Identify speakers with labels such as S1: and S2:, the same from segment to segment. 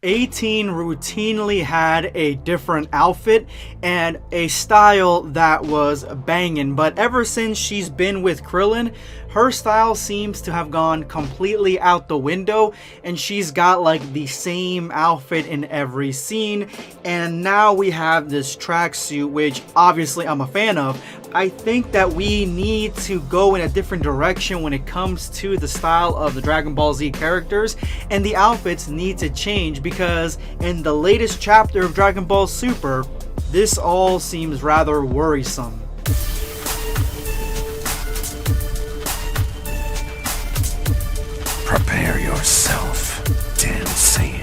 S1: 18 routinely had a different outfit and a style that was banging, but ever since she's been with Krillin, her style seems to have gone completely out the window, and she's got like the same outfit in every scene. And now we have this tracksuit, which obviously I'm a fan of. I think that we need to go in a different direction when it comes to the style of the Dragon Ball Z characters, and the outfits need to change because in the latest chapter of Dragon Ball Super, this all seems rather worrisome.
S2: Prepare yourself, Dan Saiyan.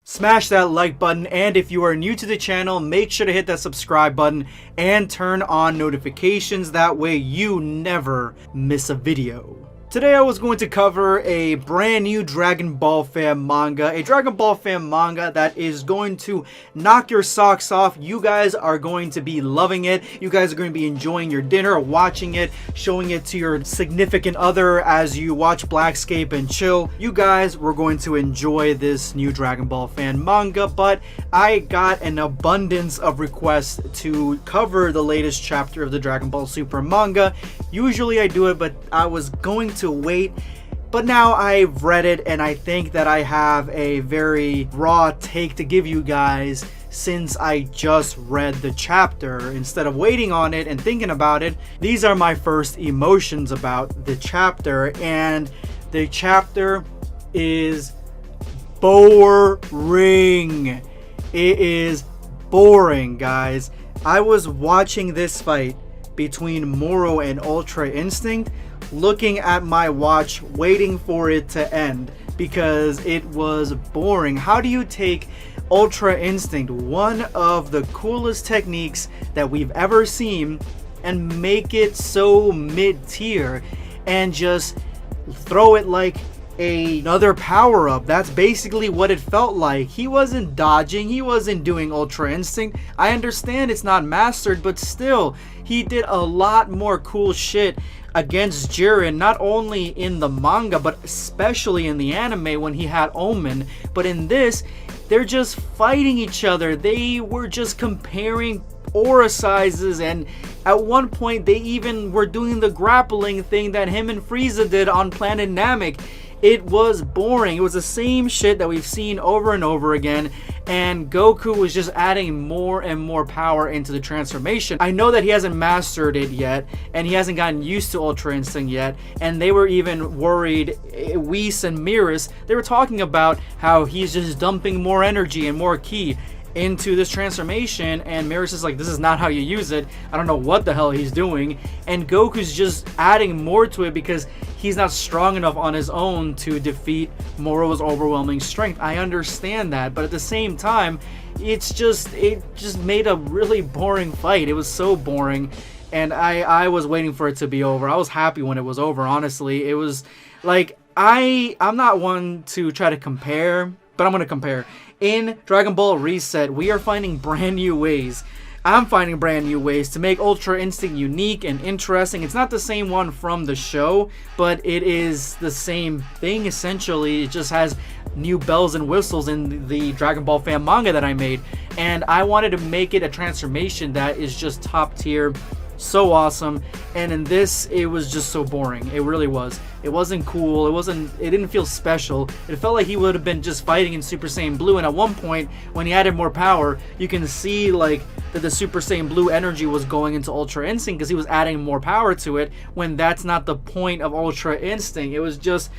S1: Smash that like button, and if you are new to the channel, make sure to hit that subscribe button and turn on notifications. That way you never miss a video. Today I was going to cover a brand new Dragon Ball fan manga, a Dragon Ball fan manga that is going to knock your socks off. You guys are going to be loving it. You guys are going to be enjoying your dinner, watching it, showing it to your significant other as you watch Blackscape and chill. You guys were going to enjoy this new Dragon Ball fan manga, but I got an abundance of requests to cover the latest chapter of the Dragon Ball Super manga. Usually I do it, but I was going to wait, but now I've read it and I think that I have a very raw take to give you guys since I just read the chapter. Instead of waiting on it and thinking about it, these are my first emotions about the chapter, and the chapter is boring. It is boring, guys. I was watching this fight between Moro and Ultra Instinct, looking at my watch, waiting for it to end because it was boring. How do you take Ultra Instinct, one of the coolest techniques that we've ever seen, and make it so mid-tier and just throw it like another power-up? That's basically what it felt like. He wasn't dodging, he wasn't doing Ultra Instinct. I understand it's not mastered, but still, he did a lot more cool shit against Jiren, not only in the manga but especially in the anime when he had Omen. But in this, they're just fighting each other. They were just comparing aura sizes, and at one point they even were doing the grappling thing that him and Frieza did on Planet Namek. It was boring. It was the same shit that we've seen over and over again, and Goku was just adding more and more power into the transformation. I know that he hasn't mastered it yet, and he hasn't gotten used to Ultra Instinct yet, and they were even worried, Whis and Beerus, they were talking about how he's just dumping more energy and more ki into this transformation, and Beerus is like, this is not how you use it. I don't know what the hell he's doing, and Goku's just adding more to it because he's not strong enough on his own to defeat Moro's overwhelming strength. I understand that, but at the same time, it just made a really boring fight. It was so boring, and I was waiting for it to be over. I was happy when it was over, honestly. It was like, I'm not one to try to compare, but I'm going to compare. In Dragon Ball Reset, we are finding brand new ways. I'm finding brand new ways to make Ultra Instinct unique and interesting. It's not the same one from the show, but it is the same thing essentially. It just has new bells and whistles in the Dragon Ball fan manga that I made. And I wanted to make it a transformation that is just top tier. So awesome, and in this it was just so boring. It really was. It wasn't cool. It didn't feel special. It felt like he would have been just fighting in Super Saiyan Blue, and at one point when he added more power, you can see like that the Super Saiyan Blue energy was going into Ultra Instinct because he was adding more power to it, when that's not the point of Ultra Instinct. It was just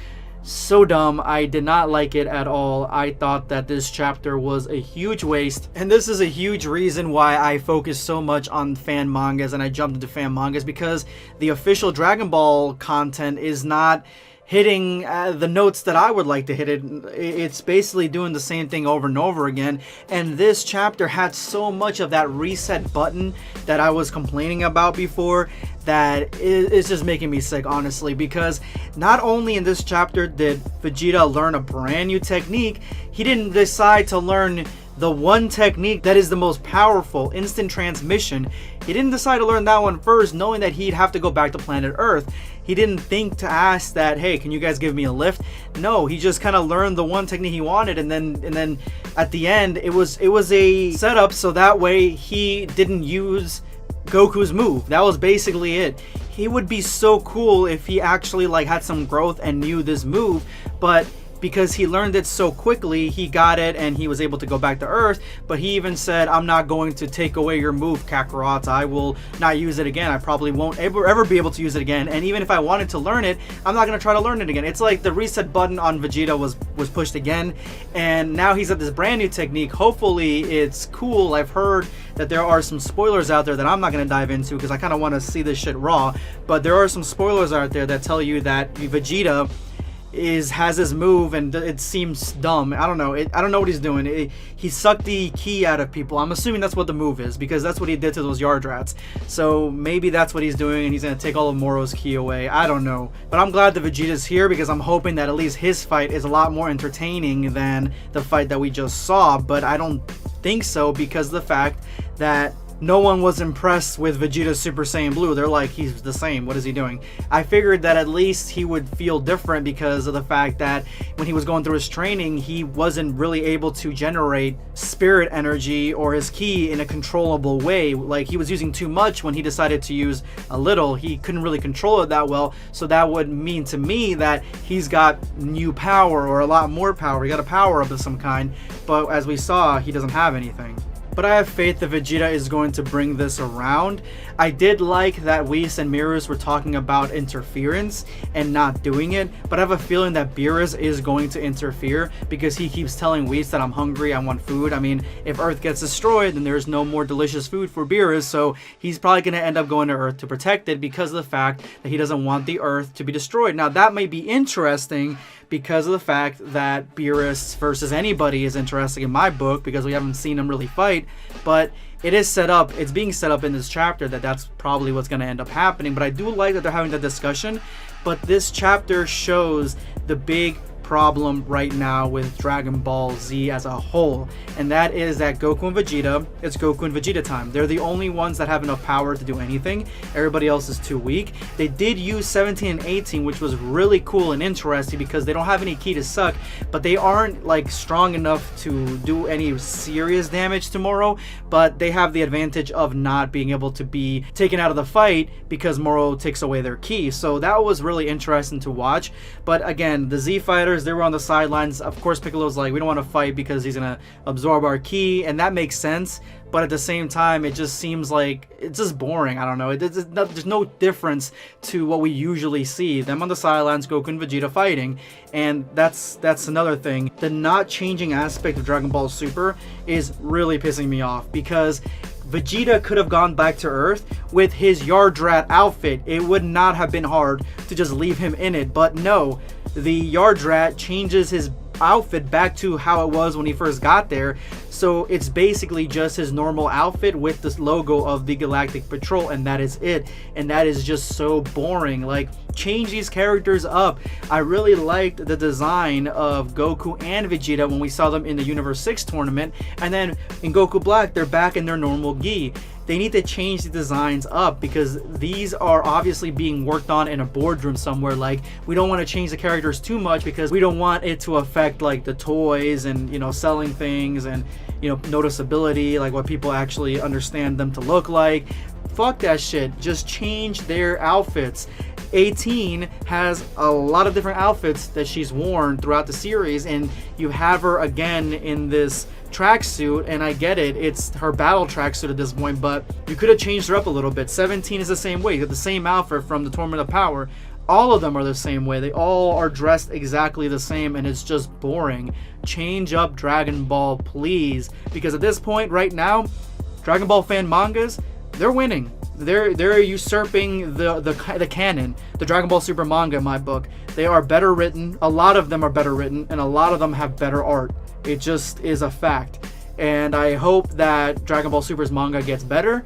S1: so dumb. I did not like it at all. I thought that this chapter was a huge waste, and this is a huge reason why I focus so much on fan mangas and I jumped into fan mangas, because the official Dragon Ball content is not hitting the notes that I would like to hit it. It's basically doing the same thing over and over again, and this chapter had so much of that reset button that I was complaining about before that it's just making me sick, honestly, because not only in this chapter did Vegeta learn a brand new technique, he didn't decide to learn the one technique that is the most powerful, instant transmission. He didn't decide to learn that one first, knowing that he'd have to go back to planet Earth. He didn't think to ask that, hey, can you guys give me a lift? No, he just kind of learned the one technique he wanted, and then at the end, it was a setup so that way he didn't use Goku's move. That was basically it. He would be so cool if he actually like had some growth and knew this move, but because he learned it so quickly, he got it and he was able to go back to Earth. But he even said, I'm not going to take away your move, Kakarot. I will not use it again. I probably won't ever be able to use it again. And even if I wanted to learn it, I'm not going to try to learn it again. It's like the reset button on Vegeta was pushed again. And now he's at this brand new technique. Hopefully it's cool. I've heard that there are some spoilers out there that I'm not going to dive into because I kind of want to see this shit raw. But there are some spoilers out there that tell you that Vegeta has his move and it seems dumb. I don't know. I don't know what he's doing. He sucked the ki out of people. I'm assuming that's what the move is because that's what he did to those yard rats. So maybe that's what he's doing and he's going to take all of Moro's ki away. I don't know. But I'm glad that Vegeta's here because I'm hoping that at least his fight is a lot more entertaining than the fight that we just saw. But I don't think so because of the fact that no one was impressed with Vegeta Super Saiyan Blue. They're like, he's the same. What is he doing? I figured that at least he would feel different because of the fact that when he was going through his training, he wasn't really able to generate spirit energy or his ki in a controllable way. Like, he was using too much when he decided to use a little. He couldn't really control it that well. So that would mean to me that he's got new power or a lot more power. He got a power up of some kind. But as we saw, he doesn't have anything. But I have faith that Vegeta is going to bring this around. I did like that Whis and Beerus were talking about interference and not doing it, but I have a feeling that Beerus is going to interfere because he keeps telling Whis that I'm hungry, I want food. I mean, if Earth gets destroyed, then there's no more delicious food for Beerus, so he's probably going to end up going to Earth to protect it because of the fact that he doesn't want the Earth to be destroyed. Now, that may be interesting because of the fact that Beerus versus anybody is interesting in my book because we haven't seen him really fight, but it is set up, it's being set up in this chapter that that's probably what's going to end up happening. But I do like that they're having that discussion, but this chapter shows the big problem right now with Dragon Ball Z as a whole, and that is that Goku and Vegeta, it's Goku and Vegeta time. They're the only ones that have enough power to do anything. Everybody else is too weak. They did use 17 and 18, which was really cool and interesting because they don't have any ki to suck, but they aren't like strong enough to do any serious damage to Moro, but they have the advantage of not being able to be taken out of the fight because Moro takes away their ki. So that was really interesting to watch. But again, the Z Fighters, they were on the sidelines. Of course, Piccolo's like, we don't want to fight because he's going to absorb our ki, and that makes sense. But at the same time, it just seems like it's just boring. I don't know. There's no difference to what we usually see. Them on the sidelines, Goku and Vegeta fighting. And that's another thing. The not changing aspect of Dragon Ball Super is really pissing me off because Vegeta could have gone back to Earth with his Yard Rat outfit. It would not have been hard to just leave him in it. But no, the Yard Rat changes his outfit back to how it was when he first got there, so it's basically just his normal outfit with this logo of the Galactic Patrol, and that is it. And that is just so boring. Like, change these characters up. I really liked the design of Goku and Vegeta when we saw them in the Universe 6 tournament, and then in Goku Black they're back in their normal gi. They need to change the designs up because these are obviously being worked on in a boardroom somewhere. Like, we don't want to change the characters too much because we don't want it to affect like the toys and, you know, selling things and, you know, noticeability, like what people actually understand them to look like. Fuck that shit. Just change their outfits. 18 has a lot of different outfits that she's worn throughout the series, and you have her again in this tracksuit, and I get it, it's her battle tracksuit at this point, but you could have changed her up a little bit. 17 is the same way. You got the same outfit from the Tournament of Power. All of them are the same way. They all are dressed exactly the same, and it's just boring. Change up Dragon Ball, please, because at this point right now, Dragon Ball fan mangas, they're winning. They're usurping the canon, the Dragon Ball Super manga in my book. They are better written. A lot of them are better written, and a lot of them have better art. It just is a fact. And I hope that Dragon Ball Super's manga gets better,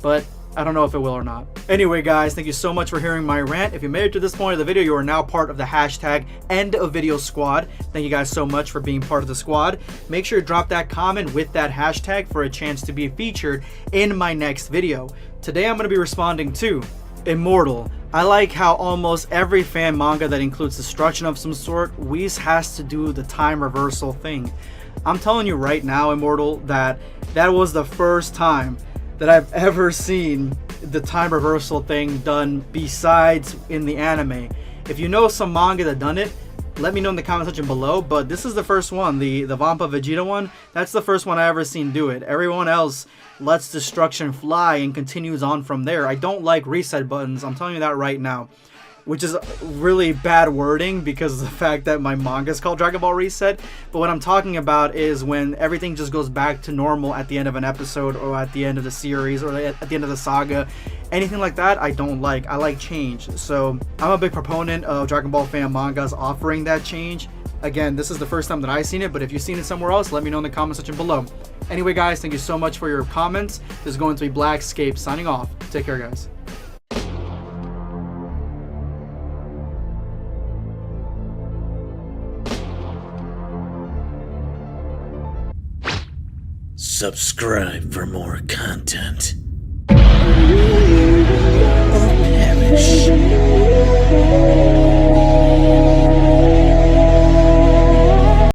S1: but I don't know if it will or not. Anyway, guys, thank you so much for hearing my rant. If you made it to this point of the video, you are now part of the hashtag End of Video Squad. Thank you guys so much for being part of the squad. Make sure to drop that comment with that hashtag for a chance to be featured in my next video. Today, I'm going to be responding to Immortal. I like how almost every fan manga that includes destruction of some sort, Whis has to do the time reversal thing. I'm telling you right now, Immortal, that was the first time that I've ever seen the time reversal thing done besides in the anime. If you know some manga that done it, let me know in the comment section below, but this is the first one, the Vampa Vegeta one. That's the first one I ever seen do it. Everyone else lets destruction fly and continues on from there. I don't like reset buttons, I'm telling you that right now. Which is really bad wording because of the fact that my manga is called Dragon Ball Reset. But what I'm talking about is when everything just goes back to normal at the end of an episode or at the end of the series or at the end of the saga. Anything like that, I don't like. I like change. So I'm a big proponent of Dragon Ball fan mangas offering that change. Again, this is the first time that I've seen it, but if you've seen it somewhere else, let me know in the comment section below. Anyway, guys, thank you so much for your comments. This is going to be Blackscape signing off. Take care, guys.
S2: Subscribe for more content.